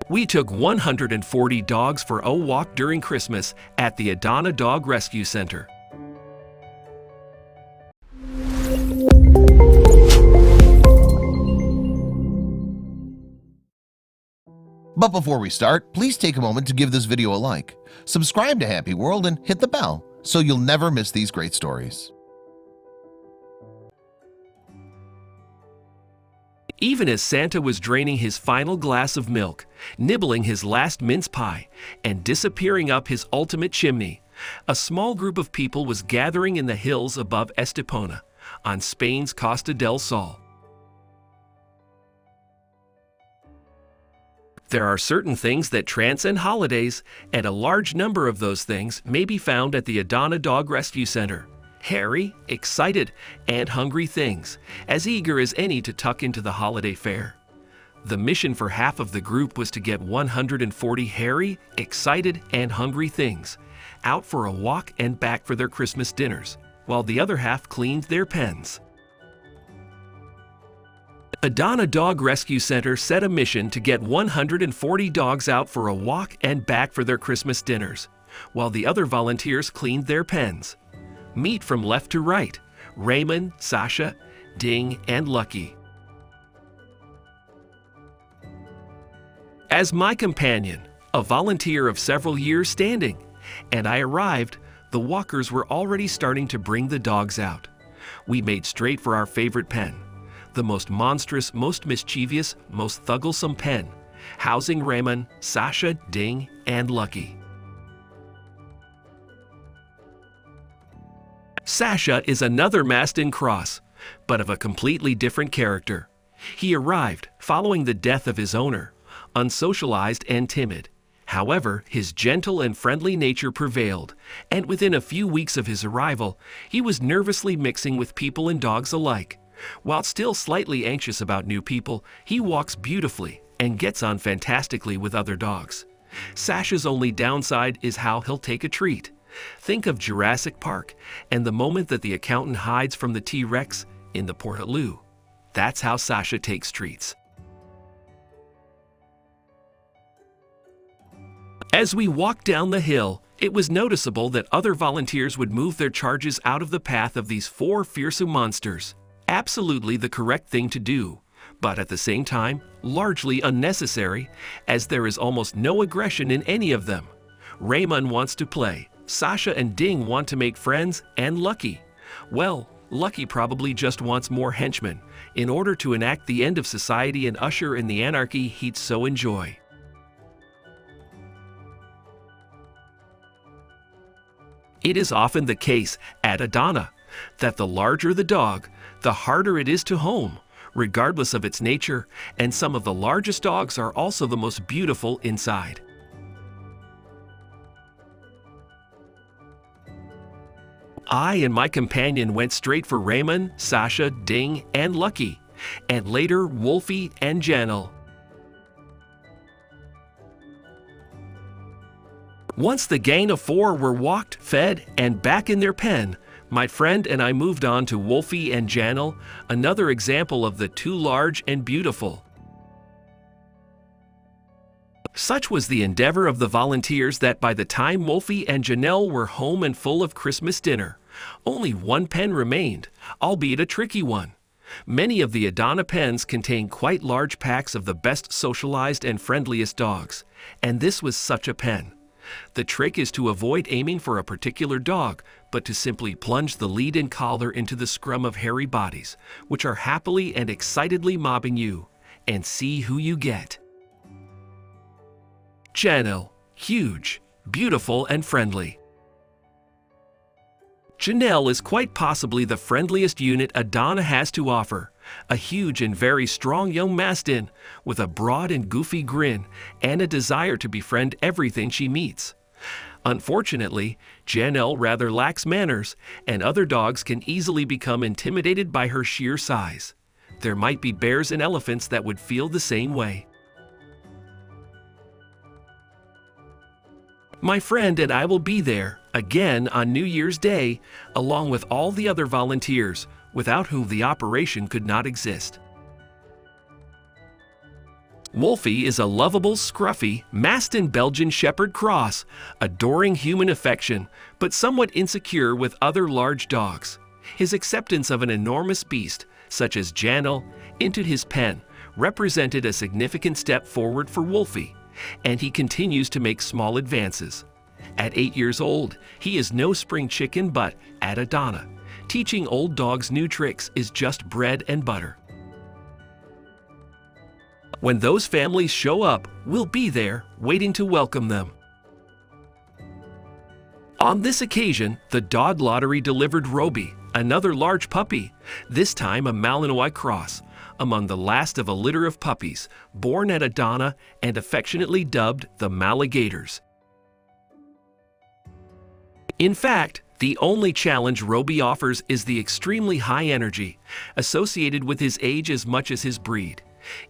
We took 140 dogs for a walk during Christmas at the Adana Dog Rescue Center. But before we start, please take a moment to give this video a like, subscribe to HappyWorld, and hit the bell so you'll never miss these great stories. Even as Santa was draining his final glass of milk, nibbling his last mince pie, and disappearing up his ultimate chimney, a small group of people was gathering in the hills above Estepona, on Spain's Costa del Sol. There are certain things that transcend holidays, and a large number of those things may be found at the Adana Dog Rescue Center. Hairy, excited, and hungry things, as eager as any to tuck into the holiday fare. The mission for half of the group was to get 140 hairy, excited, and hungry things out for a walk and back for their Christmas dinners, while the other half cleaned their pens. Adana Dog Rescue Center set a mission to get 140 dogs out for a walk and back for their Christmas dinners, while the other volunteers cleaned their pens. Meet from left to right: Raymond, Sasha, Ding, and Lucky. As my companion, a volunteer of several years standing, and I arrived, the walkers were already starting to bring the dogs out. We made straight for our favorite pen, the most monstrous, most mischievous, most thugglesome pen, housing Raymond, Sasha, Ding, and Lucky. Sasha is another Mastin cross, but of a completely different character. He arrived following the death of his owner, unsocialized and timid. However, his gentle and friendly nature prevailed, and within a few weeks of his arrival, he was nervously mixing with people and dogs alike. While still slightly anxious about new people, he walks beautifully and gets on fantastically with other dogs. Sasha's only downside is how he'll take a treat. Think of Jurassic Park and the moment that the accountant hides from the T-Rex in the Portaloo. That's how Sasha takes treats. As we walked down the hill, it was noticeable that other volunteers would move their charges out of the path of these four fearsome monsters. Absolutely the correct thing to do, but at the same time, largely unnecessary, as there is almost no aggression in any of them. Raymond wants to play, Sasha and Ding want to make friends, and Lucky, well, Lucky probably just wants more henchmen in order to enact the end of society and usher in the anarchy he'd so enjoy. It is often the case at Adana that the larger the dog, the harder it is to home, regardless of its nature, and some of the largest dogs are also the most beautiful inside. I and my companion went straight for Raymond, Sasha, Ding, and Lucky, and later Wolfie and Janelle. Once the gang of four were walked, fed, and back in their pen, my friend and I moved on to Wolfie and Janelle, another example of the too large and beautiful. Such was the endeavor of the volunteers that by the time Wolfie and Janelle were home and full of Christmas dinner, only one pen remained, albeit a tricky one. Many of the Adana pens contain quite large packs of the best socialized and friendliest dogs, and this was such a pen. The trick is to avoid aiming for a particular dog, but to simply plunge the lead and collar into the scrum of hairy bodies, which are happily and excitedly mobbing you, and see who you get. Janelle, huge, beautiful, and friendly. Janelle is quite possibly the friendliest unit Adana has to offer, a huge and very strong young Mastin with a broad and goofy grin and a desire to befriend everything she meets. Unfortunately, Janelle rather lacks manners, and other dogs can easily become intimidated by her sheer size. There might be bears and elephants that would feel the same way. My friend and I will be there again on New Year's Day, along with all the other volunteers, without whom the operation could not exist. Wolfie is a lovable, scruffy, Maston Belgian Shepherd cross, adoring human affection, but somewhat insecure with other large dogs. His acceptance of an enormous beast, such as Janel, into his pen represented a significant step forward for Wolfie, and he continues to make small advances. At 8 years old, he is no spring chicken, but at Adana, teaching old dogs new tricks is just bread and butter. When those families show up, we'll be there, waiting to welcome them. On this occasion, the dog lottery delivered Roby, another large puppy, this time a Malinois cross, among the last of a litter of puppies born at Adana and affectionately dubbed the Maligators. In fact, the only challenge Roby offers is the extremely high energy associated with his age as much as his breed.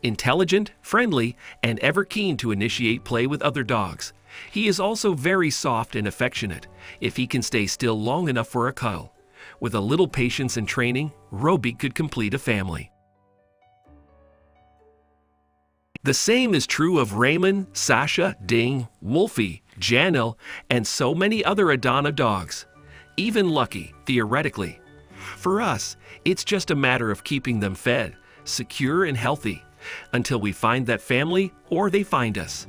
Intelligent, friendly, and ever keen to initiate play with other dogs, he is also very soft and affectionate if he can stay still long enough for a cuddle. With a little patience and training, Roby could complete a family. The same is true of Raymond, Sasha, Ding, Wolfie, Janel, and so many other Adana dogs. Even Lucky, theoretically. For us, it's just a matter of keeping them fed, secure and healthy, until we find that family or they find us.